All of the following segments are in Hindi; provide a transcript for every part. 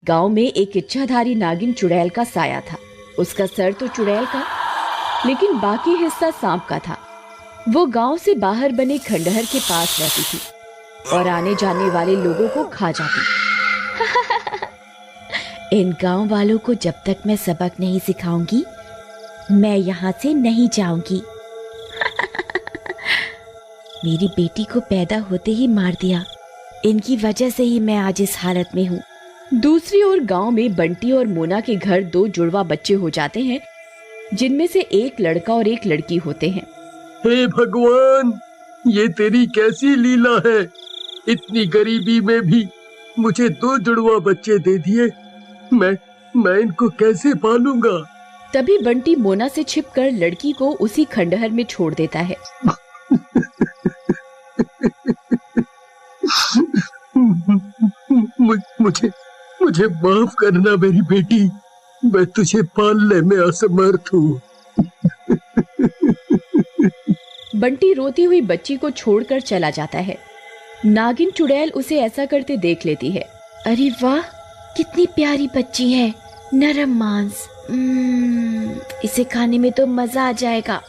गांव में एक इच्छाधारी नागिन चुड़ैल का साया था। उसका सर तो चुड़ैल का, लेकिन बाकी हिस्सा सांप का था। वो गांव से बाहर बने खंडहर के पास रहती थी और आने जाने वाले लोगों को खा जाती। इन गांव वालों को जब तक मैं सबक नहीं सिखाऊंगी, मैं यहाँ से नहीं जाऊंगी। मेरी बेटी को पैदा होते ही मार दिया। इनकी वजह से ही मैं आज इस हालत में हूँ। दूसरी ओर गांव में बंटी और मोना के घर दो जुड़वा बच्चे हो जाते हैं, जिनमें से एक लड़का और एक लड़की होते हैं। हे भगवान, ये तेरी कैसी लीला है। इतनी गरीबी में भी मुझे दो जुड़वा बच्चे दे दिए। मैं इनको कैसे पालूंगा। तभी बंटी मोना से छिपकर लड़की को उसी खंडहर में छोड़ देता है। मुझे माफ करना मेरी बेटी, मैं तुझे पालने में असमर्थ हूँ। बंटी रोती हुई बच्ची को छोड़कर चला जाता है। नागिन चुड़ैल उसे ऐसा करते देख लेती है। अरे वाह, कितनी प्यारी बच्ची है, नरम मांस। इसे खाने में तो मजा आ जाएगा।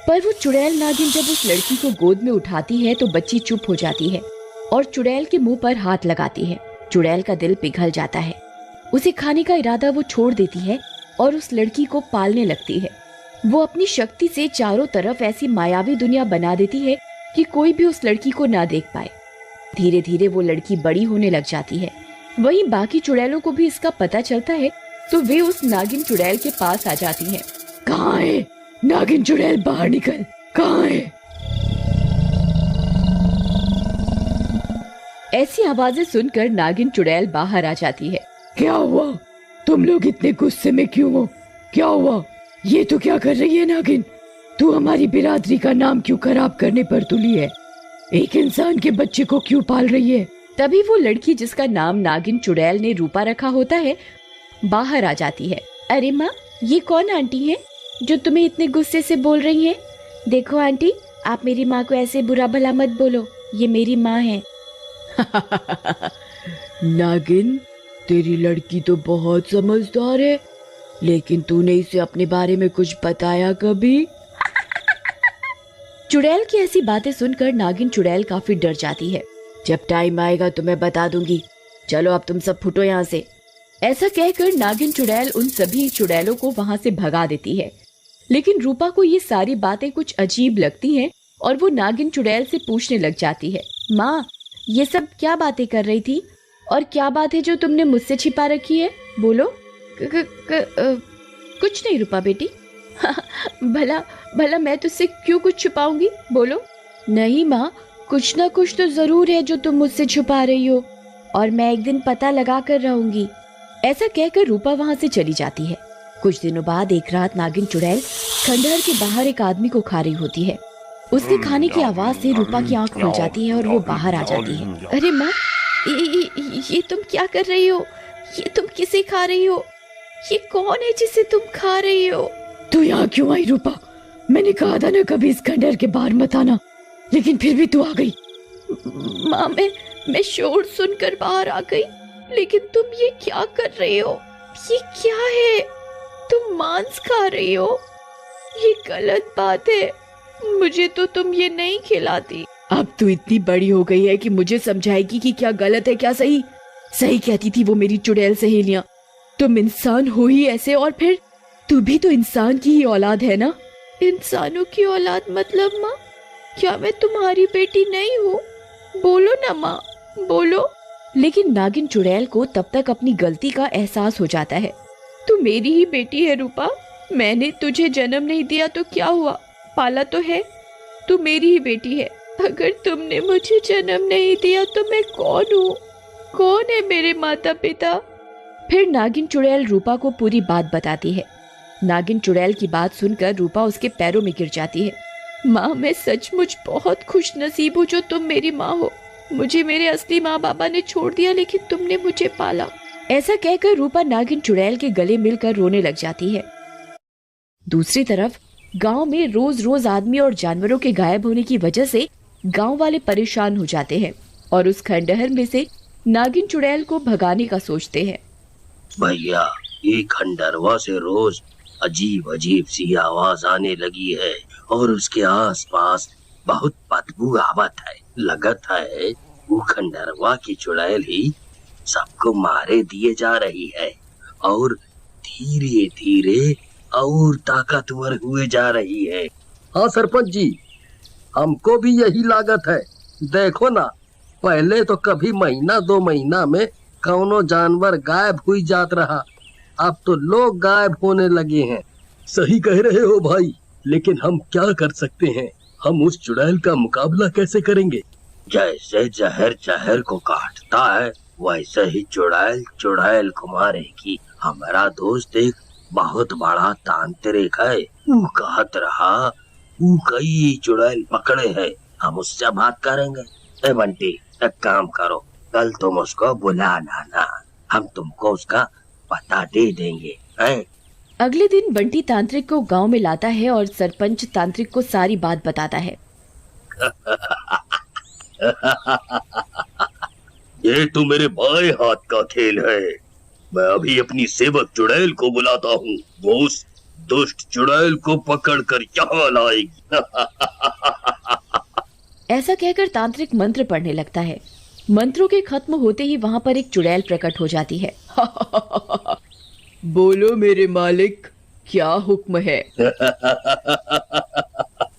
पर वो चुड़ैल नागिन जब उस लड़की को गोद में उठाती है तो बच्ची चुप हो जाती है और चुड़ैल के मुंह पर हाथ लगाती है। चुड़ैल का दिल पिघल जाता है। उसे खाने का इरादा वो छोड़ देती है और उस लड़की को पालने लगती है। वो अपनी शक्ति से चारों तरफ ऐसी मायावी दुनिया बना देती है कि कोई भी उस लड़की को ना देख पाए। धीरे धीरे वो लड़की बड़ी होने लग जाती है। वहीं बाकी चुड़ैलों को भी इसका पता चलता है तो वे उस नागिन चुड़ैल के पास आ जाती हैं। कहाँ है नागिन चुड़ैल, बाहर निकल, कहाँ है? ऐसी आवाजें सुनकर नागिन चुड़ैल बाहर आ जाती है। क्या हुआ? तुम लोग इतने गुस्से में क्यों हो? क्या हुआ? ये तो क्या कर रही है नागिन? तू हमारी बिरादरी का नाम क्यों खराब करने पर तुली है? एक इंसान के बच्चे को क्यों पाल रही है? तभी वो लड़की जिसका नाम नागिन चुड़ैल ने रूपा रखा होता है बाहर आ जाती है। अरे माँ, ये कौन आंटी है जो तुम्हें इतने गुस्से से बोल रही है? देखो आंटी, आप मेरी माँ को ऐसे बुरा भला मत बोलो, ये मेरी माँ है। नागिन, तेरी लड़की तो बहुत समझदार है, लेकिन तूने इसे अपने बारे में कुछ बताया कभी? चुड़ैल की ऐसी बातें सुनकर नागिन चुड़ैल काफी डर जाती है। जब टाइम आएगा तो मैं बता दूंगी। चलो अब तुम सब फुटो यहाँ से। ऐसा कहकर नागिन चुड़ैल उन सभी चुड़ैलों को वहां से भगा देती है। लेकिन रूपा को ये सारी बातें कुछ अजीब लगती हैं और वो नागिन चुड़ैल से पूछने लग जाती है। माँ, ये सब क्या बातें कर रही थी और क्या बात है जो तुमने मुझसे छिपा रखी है? बोलो। कुछ नहीं रूपा बेटी। भला मैं तुझसे क्यों कुछ छुपाऊंगी? बोलो। नहीं माँ, कुछ ना कुछ तो जरूर है जो तुम मुझसे छुपा रही हो, और मैं एक दिन पता लगा कर रहूंगी। ऐसा कहकर रूपा वहां से चली जाती है। कुछ दिनों बाद एक रात नागिन चुड़ैल खंडहर के बाहर एक आदमी को खा रही होती है। उसके खाने की आवाज से रूपा की आंख खुल जाती है और वो बाहर आ जाती है। अरे माँ, ये तुम क्या कर रही हो? ये तुम किसे खा रही हो? ये कौन है जिसे तुम खा रही हो? तू यहाँ क्यों आई रूपा? मैंने कहा था ना कभी इस खंडहर के बाहर मत आना, लेकिन फिर भी तू आ गई। माँ, मैं शोर सुनकर बाहर आ गई, लेकिन तुम ये क्या कर रही हो? ये क्या है? तुम मांस खा रही हो? ये गलत बात है। मुझे तो तुम ये नहीं खिलाती। अब तू इतनी बड़ी हो गई है कि मुझे समझाएगी कि क्या गलत है क्या सही। सही कहती थी वो मेरी चुड़ैल सहेलियां। तुम इंसान हो ही ऐसे, और फिर तू भी तो इंसान की ही औलाद है ना? इंसानों की औलाद मतलब माँ? क्या मैं तुम्हारी बेटी नहीं हूँ? बोलो ना माँ, बोलो। लेकिन नागिन चुड़ैल को तब तक अपनी गलती का एहसास हो जाता है। तू मेरी ही बेटी है रूपा। मैंने तुझे जन्म नहीं दिया तो क्या हुआ, पाला तो है। तू मेरी ही बेटी है। अगर तुमने मुझे जन्म नहीं दिया तो मैं कौन हूँ? कौन है मेरे माता पिता? फिर नागिन चुड़ैल रूपा को पूरी बात बताती है। नागिन चुड़ैल की बात सुनकर रूपा उसके पैरों में गिर जाती है। माँ, मैं सचमुच बहुत खुश नसीब हूँ जो तुम मेरी माँ हो। मुझे मेरे असली माँ बाबा ने छोड़ दिया, लेकिन तुमने मुझे पाला। ऐसा कहकर रूपा नागिन चुड़ैल के गले मिलकर रोने लग जाती है। दूसरी तरफ गांव में रोज रोज आदमी और जानवरों के गायब होने की वजह से गांव वाले परेशान हो जाते हैं और उस खंडहर में से नागिन चुड़ैल को भगाने का सोचते हैं। भैया, ये खंडहरवा से रोज अजीब अजीब सी आवाज आने लगी है और उसके आसपास बहुत बदबू आवत है। लगत है वो खंडहरवा की चुड़ैल ही सबको मारे दिए जा रही है और धीरे धीरे और ताकतवर हुए जा रही है। हाँ सरपंच जी, हमको भी यही लागत है। देखो ना, पहले तो कभी महीना 2 महीना में कौनो जानवर गायब हुई जात रहा, अब तो लोग गायब होने लगे हैं। सही कह रहे हो भाई, लेकिन हम क्या कर सकते हैं? हम उस चुड़ैल का मुकाबला कैसे करेंगे? जैसे जहर जहर को काटता है वैसे ही चुड़ैल चुड़ैल को मारेगी। हमारा दोस्त एक बहुत बड़ा तांत्रिक है, वो कहत रहा वो कई चुड़ैल पकड़े है, हम उससे बात करेंगे। ए बंटी, एक काम करो, कल तुम उसको बुला लाना, हम तुमको उसका पता दे देंगे हैं? अगले दिन बंटी तांत्रिक को गांव में लाता है और सरपंच तांत्रिक को सारी बात बताता है। ये तो मेरे बाएं हाथ का खेल है। मैं अभी अपनी सेवक चुड़ैल को बुलाता हूँ, वो उस दुष्ट चुड़ैल को पकड़कर यहाँ लाएगी। ऐसा कहकर तांत्रिक मंत्र पढ़ने लगता है। मंत्रों के खत्म होते ही वहाँ पर एक चुड़ैल प्रकट हो जाती है। बोलो मेरे मालिक, क्या हुक्म है?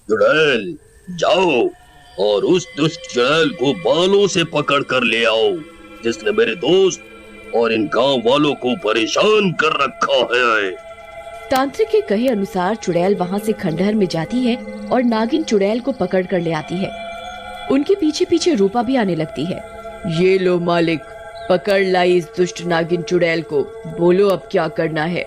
चुड़ैल, जाओ और उस दुष्ट चुड़ैल को बालों से पकड़ कर ले आओ, जिसने मेरे दोस्त और इन गांव वालों को परेशान कर रखा है। तांत्रिक के कहे अनुसार चुड़ैल वहाँ से खंडहर में जाती है और नागिन चुड़ैल को पकड़ कर ले आती है। उनके पीछे पीछे रूपा भी आने लगती है। ये लो मालिक, पकड़ लाई इस दुष्ट नागिन चुड़ैल को, बोलो अब क्या करना है?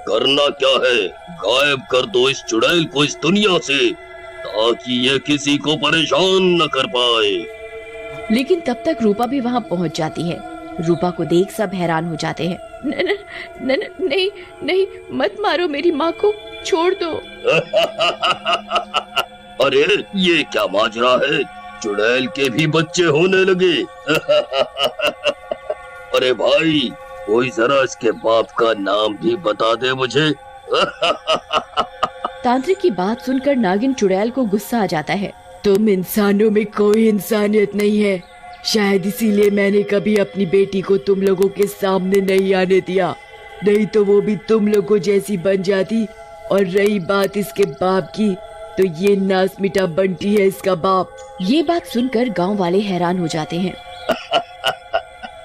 करना क्या है? गायब कर दो इस चुड़ैल को इस दुनिया से, ताकि ये किसी को परेशान न कर पाए। लेकिन तब तक रूपा भी वहाँ पहुँच जाती है। रूपा को देख सब हैरान हो जाते हैं। नहीं नहीं, मत मारो मेरी माँ को, छोड़ दो। अरे ये क्या माजरा है? चुड़ैल के भी बच्चे होने लगे। अरे भाई, कोई जरा इसके बाप का नाम भी बता दे मुझे। तांत्रिक की बात सुनकर नागिन चुड़ैल को गुस्सा आ जाता है। तुम इंसानों में कोई इंसानियत नहीं है, शायद इसीलिए मैंने कभी अपनी बेटी को तुम लोगों के सामने नहीं आने दिया, नहीं तो वो भी तुम लोगों जैसी बन जाती। और रही बात इसके बाप की, तो ये नास मिटा बंटी है इसका बाप। ये बात सुनकर गांव वाले हैरान हो जाते हैं।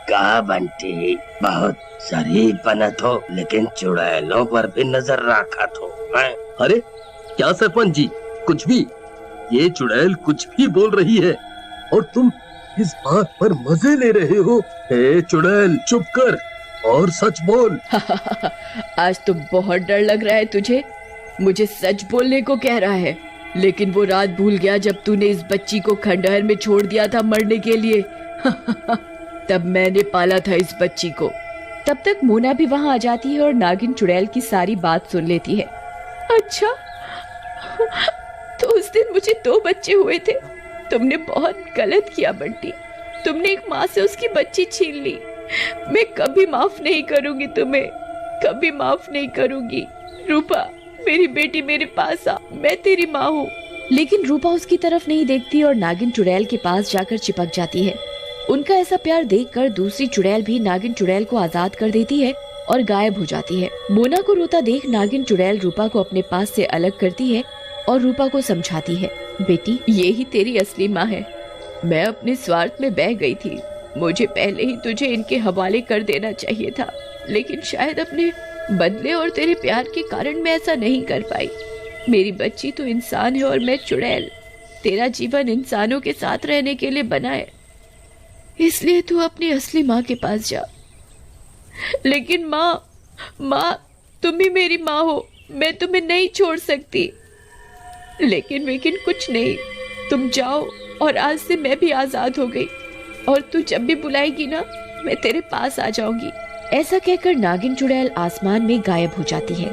कहा बंटी, बहुत शरीफ बनत हो, लेकिन चुड़ैलों पर भी नजर रखा तो है। अरे क्या सरपंच जी, कुछ भी, ये चुड़ैल कुछ भी बोल रही है और तुम इस बात पर मजे ले रहे हो। हे चुड़ैल, चुप कर और सच बोल। आज तो बहुत डर लग रहा है तुझे, मुझे सच बोलने को कह रहा है, लेकिन वो रात भूल गया जब तूने इस बच्ची को खंडहर में छोड़ दिया था मरने के लिए। तब मैंने पाला था इस बच्ची को। तब तक मोना भी वहाँ आ जाती है और नागिन चुड़ैल की सारी बात सुन लेती है। अच्छा, तो उस दिन मुझे 2 बच्चे हुए थे। तुमने बहुत गलत किया बंटी, तुमने एक माँ से उसकी बच्ची छीन ली। मैं कभी माफ नहीं करूंगी तुम्हें, कभी माफ नहीं करूंगी। रूपा, मेरी बेटी मेरे पास आ, मैं तेरी माँ हूँ। लेकिन रूपा उसकी तरफ नहीं देखती और नागिन चुड़ैल के पास जाकर चिपक जाती है। उनका ऐसा प्यार देखकर दूसरी चुड़ैल भी नागिन चुड़ैल को आजाद कर देती है और गायब हो जाती है। मोना को रोता देख नागिन चुड़ैल रूपा को अपने पास से अलग करती है और रूपा को समझाती है, बेटी ये ही तेरी असली माँ है। मैं अपने स्वार्थ में बह गई थी, मुझे पहले ही तुझे इनके हवाले कर देना चाहिए था, लेकिन शायद अपने बदले और तेरे प्यार के कारण मैं ऐसा नहीं कर पाई। मेरी बच्ची तो इंसान है और मैं चुड़ैल। तेरा जीवन इंसानों के साथ रहने के लिए बना है, इसलिए तू अपनी असली माँ के पास जा। लेकिन माँ तुम ही मेरी माँ हो, मैं तुम्हें नहीं छोड़ सकती। लेकिन कुछ नहीं, तुम जाओ और आज से मैं भी आजाद हो गई और तू जब भी बुलाएगी ना, मैं तेरे पास आ जाऊंगी। ऐसा कहकर नागिन चुड़ैल आसमान में गायब हो जाती है।